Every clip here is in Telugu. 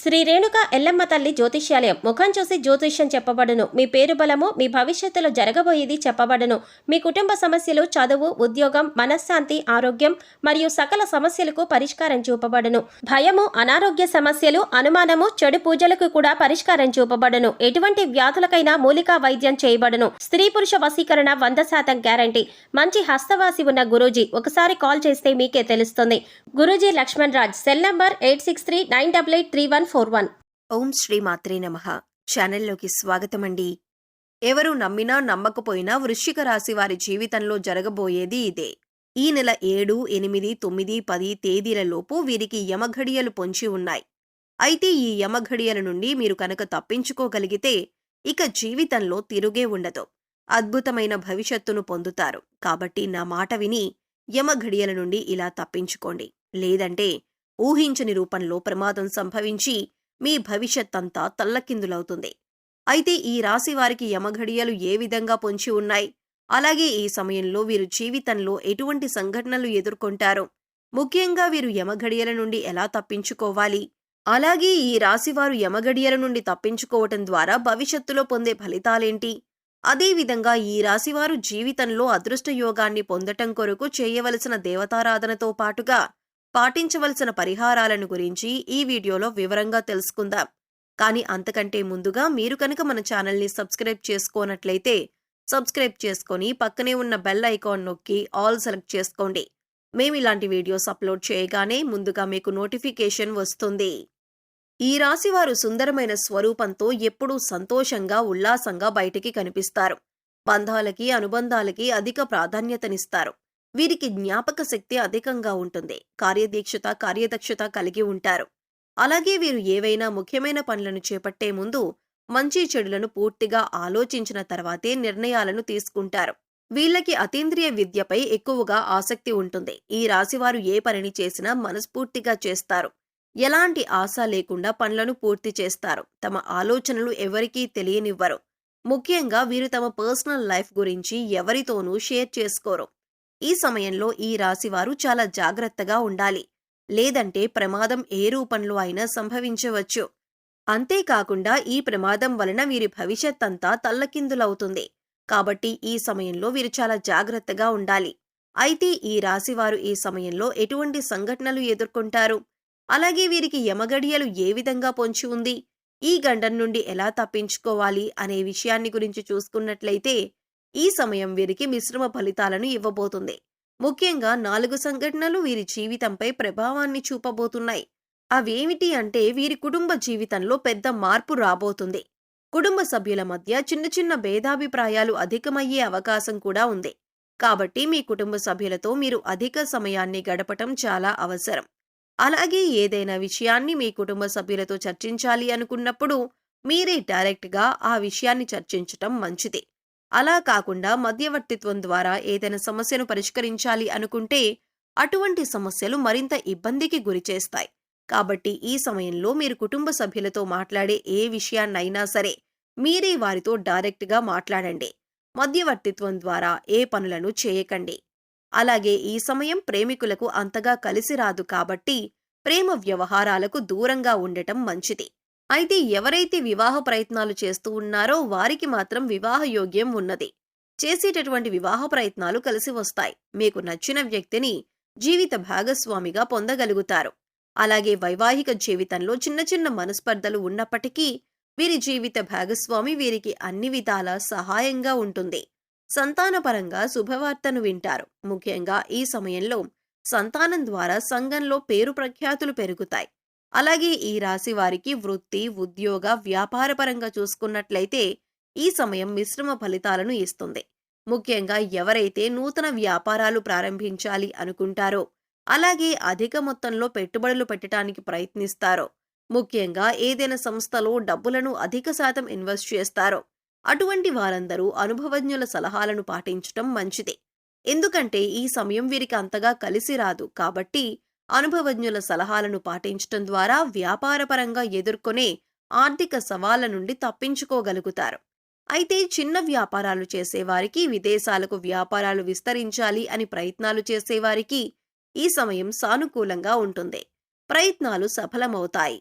శ్రీ రేణుక ఎల్లమ్మ తల్లి జ్యోతిష్యాలయం. ముఖం చూసి జ్యోతిష్యం చెప్పబడును. మీ పేరు బలము, మీ భవిష్యత్తులో జరగబోయేది చెప్పబడును. మీ కుటుంబ సమస్యలు, చదువు, ఉద్యోగం, మనశ్శాంతి, ఆరోగ్యం మరియు సకల సమస్యలకు పరిష్కారం చూపబడును. భయము, అనారోగ్య సమస్యలు, అనుమానము, చెడు పూజలకు కూడా పరిష్కారం చూపబడును. ఎటువంటి వ్యాధులకైనా మూలికా వైద్యం చేయబడును. స్త్రీ పురుష వశీకరణ 100% గ్యారంటీ. మంచి హస్తవాసి ఉన్న గురూజీ. ఒకసారి కాల్ చేస్తే మీకే తెలుస్తుంది. గురూజీ లక్ష్మణ్ రాజ్. Cell number 8639883141. ఓం శ్రీ మాత్రే నమః. ఛానల్లోకి స్వాగతమండి. ఎవరు నమ్మినా నమ్మకపోయినా వృశ్చిక రాశి వారి జీవితంలో జరగబోయేది ఇదే. ఈ నెల 7, 8, 9, 10 తేదీలలోపు వీరికి యమఘడియలు పొంచి ఉన్నాయి. అయితే ఈ యమఘడియల నుండి మీరు కనుక తప్పించుకోగలిగితే ఇక జీవితంలో తిరుగే ఉండదు. అద్భుతమైన భవిష్యత్తును పొందుతారు. కాబట్టి నా మాట విని యమఘడియల నుండి ఇలా తప్పించుకోండి. లేదంటే ఊహించని రూపంలో ప్రమాదం సంభవించి మీ భవిష్యత్తంతా తల్లకిందులవుతుంది. అయితే ఈ రాశి వారికి యమఘడియలు ఏ విధంగా పొంచి ఉన్నాయి, అలాగే ఈ సమయంలో వీరు జీవితంలో ఎటువంటి సంఘటనలు ఎదుర్కొంటారు, ముఖ్యంగా వీరు యమఘడియల నుండి ఎలా తప్పించుకోవాలి, అలాగే ఈ రాశివారు యమఘడియల నుండి తప్పించుకోవటం ద్వారా భవిష్యత్తులో పొందే ఫలితాలేంటి, అదేవిధంగా ఈ రాశివారు జీవితంలో అదృష్ట యోగాన్ని పొందటం కొరకు చేయవలసిన దేవతారాధనతో పాటుగా పాటించవలసిన పరిహారాలను గురించి ఈ వీడియోలో వివరంగా తెలుసుకుందాం. కానీ అంతకంటే ముందుగా మీరు కనుక మన ఛానల్ని సబ్స్క్రైబ్ చేసుకోనట్లయితే సబ్స్క్రైబ్ చేసుకొని పక్కనే ఉన్న బెల్ ఐకాన్ నొక్కి ఆల్ సెలెక్ట్ చేసుకోండి. మేము ఇలాంటి వీడియోస్ అప్లోడ్ చేయగానే ముందుగా మీకు నోటిఫికేషన్ వస్తుంది. ఈ రాశివారు సుందరమైన స్వరూపంతో ఎప్పుడూ సంతోషంగా, ఉల్లాసంగా బయటికి కనిపిస్తారు. బంధాలకి, అనుబంధాలకి అధిక ప్రాధాన్యతనిస్తారు. వీరికి జ్ఞాపక శక్తి అధికంగా ఉంటుంది. కార్యదీక్షత, కార్యదక్షత కలిగి ఉంటారు. అలాగే వీరు ఏవైనా ముఖ్యమైన పనులను చేపట్టే ముందు మంచి చెడులను పూర్తిగా ఆలోచించిన తర్వాతే నిర్ణయాలను తీసుకుంటారు. వీళ్ళకి అతీంద్రియ విద్యపై ఎక్కువగా ఆసక్తి ఉంటుంది. ఈ రాశివారు ఏ పనిని చేసినా మనస్ఫూర్తిగా చేస్తారు. ఎలాంటి ఆశ లేకుండా పనులను పూర్తి చేస్తారు. తమ ఆలోచనలు ఎవరికీ తెలియనివ్వరు. ముఖ్యంగా వీరు తమ పర్సనల్ లైఫ్ గురించి ఎవరితోనూ షేర్ చేసుకోరు. ఈ సమయంలో ఈ రాశివారు చాలా జాగ్రత్తగా ఉండాలి. లేదంటే ప్రమాదం ఏ రూపంలో అయినా సంభవించవచ్చు. అంతేకాకుండా ఈ ప్రమాదం వలన వీరి భవిష్యత్తంతా తల్లకిందులవుతుంది. కాబట్టి ఈ సమయంలో వీరు చాలా జాగ్రత్తగా ఉండాలి. అయితే ఈ రాశివారు ఈ సమయంలో ఎటువంటి సంఘటనలు ఎదుర్కొంటారు, అలాగే వీరికి యమగడియలు ఏ విధంగా పొంచి ఉంది, ఈ గండం నుండి ఎలా తప్పించుకోవాలి అనే విషయాన్ని గురించి చూసుకున్నట్లయితే ఈ సమయం వీరికి మిశ్రమ ఫలితాలను ఇవ్వబోతుంది. ముఖ్యంగా 4 సంఘటనలు వీరి జీవితంపై ప్రభావాన్ని చూపబోతున్నాయి. అవేమిటి అంటే వీరి కుటుంబ జీవితంలో పెద్ద మార్పు రాబోతుంది. కుటుంబ సభ్యుల మధ్య చిన్న చిన్న భేదాభిప్రాయాలు అధికమయ్యే అవకాశం కూడా ఉంది. కాబట్టి మీ కుటుంబ సభ్యులతో మీరు అధిక సమయాన్ని గడపటం చాలా అవసరం. అలాగే ఏదైనా విషయాన్ని మీ కుటుంబ సభ్యులతో చర్చించాలి అనుకున్నప్పుడు మీరే డైరెక్ట్గా ఆ విషయాన్ని చర్చించటం మంచిది. అలా కాకుండా మధ్యవర్తిత్వం ద్వారా ఏదైనా సమస్యను పరిష్కరించాలి అనుకుంటే అటువంటి సమస్యలు మరింత ఇబ్బందికి గురిచేస్తాయి. కాబట్టి ఈ సమయంలో మీరు కుటుంబ సభ్యులతో మాట్లాడే ఏ విషయాన్నైనా సరే మీరే వారితో డైరెక్ట్గా మాట్లాడండి. మధ్యవర్తిత్వం ద్వారా ఏ పనులను చేయకండి. అలాగే ఈ సమయం ప్రేమికులకు అంతగా కలిసి రాదు. కాబట్టి ప్రేమ వ్యవహారాలకు దూరంగా ఉండటం మంచిది. అయితే ఎవరైతే వివాహ ప్రయత్నాలు చేస్తూ ఉన్నారో వారికి మాత్రం వివాహ యోగ్యం ఉన్నది. చేసేటటువంటి వివాహ ప్రయత్నాలు కలిసి వస్తాయి. మీకు నచ్చిన వ్యక్తిని జీవిత భాగస్వామిగా పొందగలుగుతారు. అలాగే వైవాహిక జీవితంలో చిన్న చిన్న మనస్పర్ధలు ఉన్నప్పటికీ వీరి జీవిత భాగస్వామి వీరికి అన్ని విధాలా సహాయంగా ఉంటుంది. సంతానపరంగా శుభవార్తను వింటారు. ముఖ్యంగా ఈ సమయంలో సంతానం ద్వారా సంఘంలో పేరు ప్రఖ్యాతులు పెరుగుతాయి. అలాగే ఈ రాశి వారికి వృత్తి, ఉద్యోగ, వ్యాపారపరంగా చూసుకున్నట్లయితే ఈ సమయం మిశ్రమ ఫలితాలను ఇస్తుంది. ముఖ్యంగా ఎవరైతే నూతన వ్యాపారాలు ప్రారంభించాలి అనుకుంటారో, అలాగే అధిక మొత్తంలో పెట్టుబడులు పెట్టడానికి ప్రయత్నిస్తారో, ముఖ్యంగా ఏదైనా సంస్థలో డబ్బులను అధిక శాతం ఇన్వెస్ట్ చేస్తారో అటువంటి వారందరూ అనుభవజ్ఞుల సలహాలను పాటించటం మంచిది. ఎందుకంటే ఈ సమయం వీరికి అంతగా కలిసి రాదు. కాబట్టి అనుభవజ్ఞుల సలహాలను పాటించటం ద్వారా వ్యాపారపరంగా ఎదుర్కొనే ఆర్థిక సవాళ్ల నుండి తప్పించుకోగలుగుతారు. అయితే చిన్న వ్యాపారాలు చేసేవారికి, విదేశాలకు వ్యాపారాలు విస్తరించాలి అని ప్రయత్నాలు చేసేవారికి ఈ సమయం సానుకూలంగా ఉంటుంది. ప్రయత్నాలు సఫలమవుతాయి.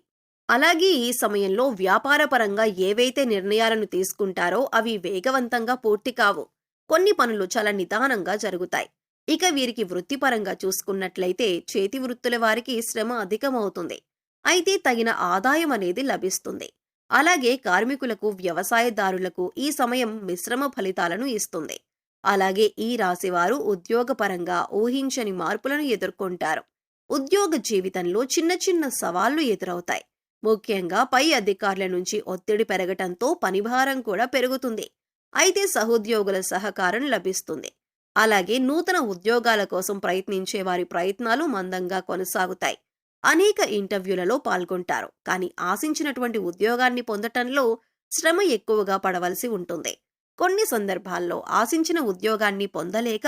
అలాగే ఈ సమయంలో వ్యాపారపరంగా ఏవైతే నిర్ణయాలను తీసుకుంటారో అవి వేగవంతంగా పూర్తి కావు. కొన్ని పనులు చాలా నిదానంగా జరుగుతాయి. ఇక వీరికి వృత్తిపరంగా చూసుకున్నట్లయితే చేతి వృత్తుల వారికి శ్రమ అధికమవుతుంది. అయితే తగిన ఆదాయం అనేది లభిస్తుంది. అలాగే కార్మికులకు, వ్యవసాయదారులకు ఈ సమయం మిశ్రమ ఫలితాలను ఇస్తుంది. అలాగే ఈ రాశివారు ఉద్యోగపరంగా ఊహించని మార్పులను ఎదుర్కొంటారు. ఉద్యోగ జీవితంలో చిన్న చిన్న సవాళ్లు ఎదురవుతాయి. ముఖ్యంగా పై అధికారుల నుంచి ఒత్తిడి పెరగటంతో పనిభారం కూడా పెరుగుతుంది. అయితే సహోద్యోగుల సహకారం లభిస్తుంది. అలాగే నూతన ఉద్యోగాల కోసం ప్రయత్నించే వారి ప్రయత్నాలు మందంగా కొనసాగుతాయి. అనేక ఇంటర్వ్యూలలో పాల్గొంటారు, కానీ ఆశించినటువంటి ఉద్యోగాన్ని పొందటంలో శ్రమ ఎక్కువగా పడవలసి ఉంటుంది. కొన్ని సందర్భాల్లో ఆశించిన ఉద్యోగాన్ని పొందలేక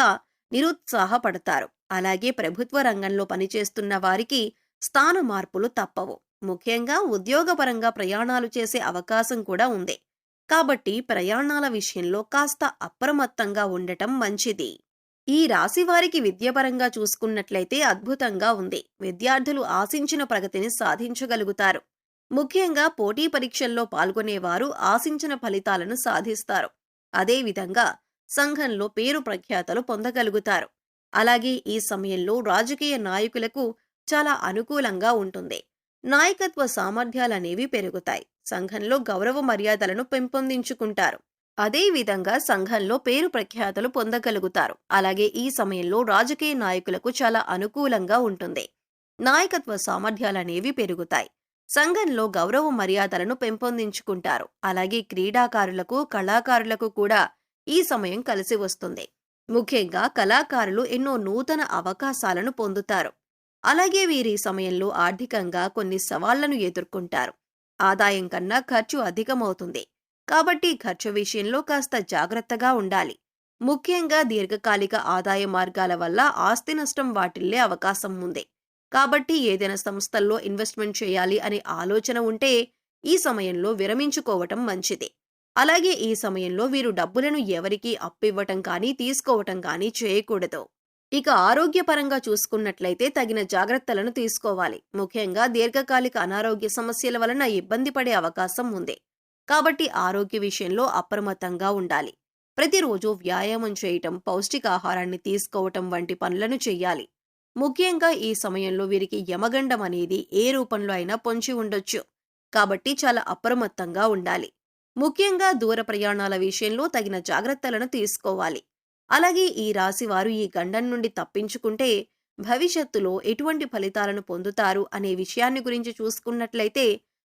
నిరుత్సాహపడతారు. అలాగే ప్రభుత్వ రంగంలో పనిచేస్తున్న వారికి స్థాన మార్పులు తప్పవు. ముఖ్యంగా ఉద్యోగపరంగా ప్రయాణాలు చేసే అవకాశం కూడా ఉంది. కాబట్టి ప్రయాణాల విషయంలో కాస్త అప్రమత్తంగా ఉండటం మంచిది. ఈ రాశి వారికి విద్యాపరంగా చూసుకున్నట్లయితే అద్భుతంగా ఉంది. విద్యార్థులు ఆశించిన ప్రగతిని సాధించగలుగుతారు. ముఖ్యంగా పోటీ పరీక్షల్లో పాల్గొనేవారు ఆశించిన ఫలితాలను సాధిస్తారు. అదేవిధంగా సంఘంలో పేరు ప్రఖ్యాతలు పొందగలుగుతారు. అలాగే ఈ సమయంలో రాజకీయ నాయకులకు చాలా అనుకూలంగా ఉంటుంది. నాయకత్వ సామర్థ్యాలనేవి పెరుగుతాయి. సంఘంలో గౌరవ మర్యాదలను పెంపొందించుకుంటారు. అదేవిధంగా సంఘంలో పేరు ప్రఖ్యాతలు పొందగలుగుతారు. అలాగే ఈ సమయంలో రాజకీయ నాయకులకు చాలా అనుకూలంగా ఉంటుంది. నాయకత్వ సామర్థ్యాలనేవి పెరుగుతాయి. సంఘంలో గౌరవ మర్యాదలను పెంపొందించుకుంటారు. అలాగే క్రీడాకారులకు, కళాకారులకు కూడా ఈ సమయం కలిసి వస్తుంది. ముఖ్యంగా కళాకారులు ఎన్నో నూతన అవకాశాలను పొందుతారు. అలాగే వీరి సమయంలో ఆర్థికంగా కొన్ని సవాళ్లను ఎదుర్కొంటారు. ఆదాయం కన్నా ఖర్చు అధికమవుతుంది. కాబట్టి ఖర్చు విషయంలో కాస్త జాగ్రత్తగా ఉండాలి. ముఖ్యంగా దీర్ఘకాలిక ఆదాయ మార్గాల వల్ల ఆస్తి నష్టం వాటిల్లే అవకాశం ఉంది. కాబట్టి ఏదైనా సంస్థల్లో ఇన్వెస్ట్మెంట్ చేయాలి అనే ఆలోచన ఉంటే ఈ సమయంలో విరమించుకోవటం మంచిది. అలాగే ఈ సమయంలో వీరు డబ్బులను ఎవరికీ అప్పివ్వటం కానీ తీసుకోవటం కానీ చేయకూడదు. ఇక ఆరోగ్యపరంగా చూసుకున్నట్లయితే తగిన జాగ్రత్తలను తీసుకోవాలి. ముఖ్యంగా దీర్ఘకాలిక అనారోగ్య సమస్యల వలన ఇబ్బంది పడే అవకాశం ఉంది. కాబట్టి ఆరోగ్య విషయంలో అప్రమత్తంగా ఉండాలి. ప్రతిరోజు వ్యాయామం చేయటం, పౌష్టికాహారాన్ని తీసుకోవటం వంటి పనులను చెయ్యాలి. ముఖ్యంగా ఈ సమయంలో వీరికి యమగండం అనేది ఏ రూపంలో అయినా పొంచి ఉండొచ్చు. కాబట్టి చాలా అప్రమత్తంగా ఉండాలి. ముఖ్యంగా దూర ప్రయాణాల విషయంలో తగిన జాగ్రత్తలను తీసుకోవాలి. అలాగే ఈ రాశి వారు ఈ గండం నుండి తప్పించుకుంటే భవిష్యత్తులో ఎటువంటి ఫలితాలను పొందుతారు అనే విషయాన్ని గురించి చూసుకున్నట్లయితే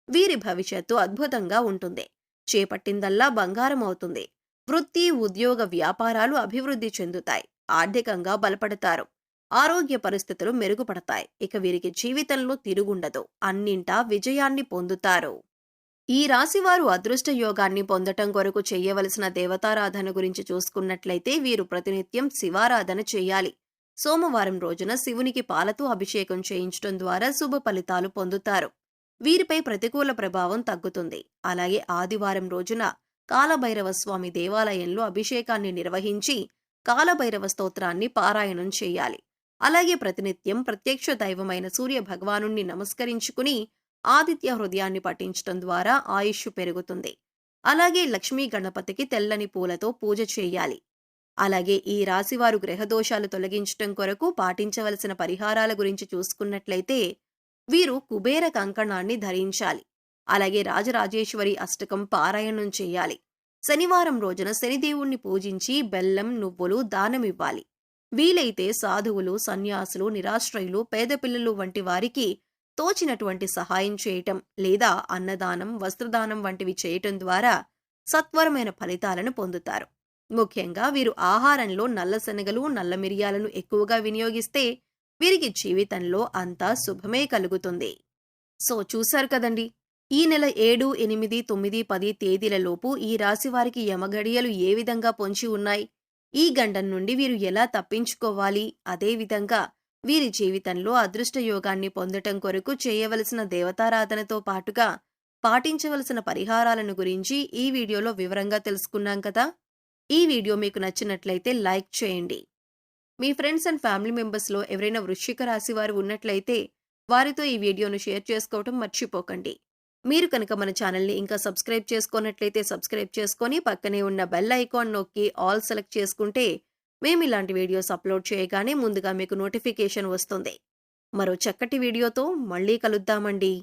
వీరి భవిష్యత్తు అద్భుతంగా ఉంటుంది. చేపట్టిందల్లా బంగారం అవుతుంది. వృత్తి, ఉద్యోగ, వ్యాపారాలు అభివృద్ధి చెందుతాయి. ఆర్థికంగా బలపడతారు. ఆరోగ్య పరిస్థితులు మెరుగుపడతాయి. ఇక వీరికి జీవితంలో తిరుగుండదు. అన్నింటా విజయాన్ని పొందుతారు. ఈ రాశివారు అదృష్ట యోగాన్ని పొందటం కొరకు చేయవలసిన దేవతారాధన గురించి చూసుకున్నట్లయితే వీరు ప్రతినిత్యం శివారాధన చేయాలి. సోమవారం రోజున శివునికి పాలతో అభిషేకం చేయించడం ద్వారా శుభ ఫలితాలు పొందుతారు. వీరిపై ప్రతికూల ప్రభావం తగ్గుతుంది. అలాగే ఆదివారం రోజున కాలభైరవ స్వామి దేవాలయంలో అభిషేకాన్ని నిర్వహించి కాలభైరవ స్తోత్రాన్ని పారాయణం చేయాలి. అలాగే ప్రతినిత్యం ప్రత్యక్ష దైవమైన సూర్య భగవానుణ్ణి నమస్కరించుకుని ఆదిత్య హృదయాన్ని పఠించటం ద్వారా ఆయుష్ పెరుగుతుంది. అలాగే లక్ష్మీ గణపతికి తెల్లని పూలతో పూజ చేయాలి. అలాగే ఈ రాశివారు గ్రహదోషాలు తొలగించటం కొరకు పాటించవలసిన పరిహారాల గురించి చూసుకున్నట్లయితే వీరు కుబేర కంకణాన్ని ధరించాలి. అలాగే రాజరాజేశ్వరి అష్టకం పారాయణం చేయాలి. శనివారం రోజున శనిదేవుణ్ణి పూజించి బెల్లం, నువ్వులు దానమివ్వాలి. వీలైతే సాధువులు, సన్యాసులు, నిరాశ్రయులు, పేద పిల్లలు వంటి వారికి తోచినటువంటి సహాయం చేయటం లేదా అన్నదానం, వస్త్రదానం వంటివి చేయటం ద్వారా సత్వరమైన ఫలితాలను పొందుతారు. ముఖ్యంగా వీరు ఆహారంలో నల్ల శనగలు, నల్ల మిరియాలను ఎక్కువగా వినియోగిస్తే వీరికి జీవితంలో అంతా శుభమే కలుగుతుంది. సో చూశారు కదండి, ఈ నెల 7, 8, 9, 10 తేదీలలోపు ఈ రాశి వారికి యమగడియలు ఏ విధంగా పొంచి ఉన్నాయి, ఈ గండం నుండి వీరు ఎలా తప్పించుకోవాలి, అదేవిధంగా వీరి జీవితంలో అదృష్ట యోగాన్ని పొందటం కొరకు చేయవలసిన దేవతారాధనతో పాటుగా పాటించవలసిన పరిహారాలను గురించి ఈ వీడియోలో వివరంగా తెలుసుకున్నాం కదా. ఈ వీడియో మీకు నచ్చినట్లయితే లైక్ చేయండి. మీ ఫ్రెండ్స్ అండ్ ఫ్యామిలీ మెంబర్స్లో ఎవరైనా వృశ్చిక రాశి వారు ఉన్నట్లయితే వారితో ఈ వీడియోను షేర్ చేసుకోవటం మర్చిపోకండి. మీరు కనుక మన ఛానల్ని ఇంకా సబ్స్క్రైబ్ చేసుకున్నట్లయితే సబ్స్క్రైబ్ చేసుకొని పక్కనే ఉన్న బెల్ ఐకాన్ నొక్కి ఆల్ సెలెక్ట్ చేసుకుంటే మేము ఇలాంటి వీడియోస్ అప్లోడ్ చేయగానే ముందుగా మీకు నోటిఫికేషన్ వస్తుంది. మరో చక్కటి వీడియోతో మళ్ళీ కలుద్దామండి.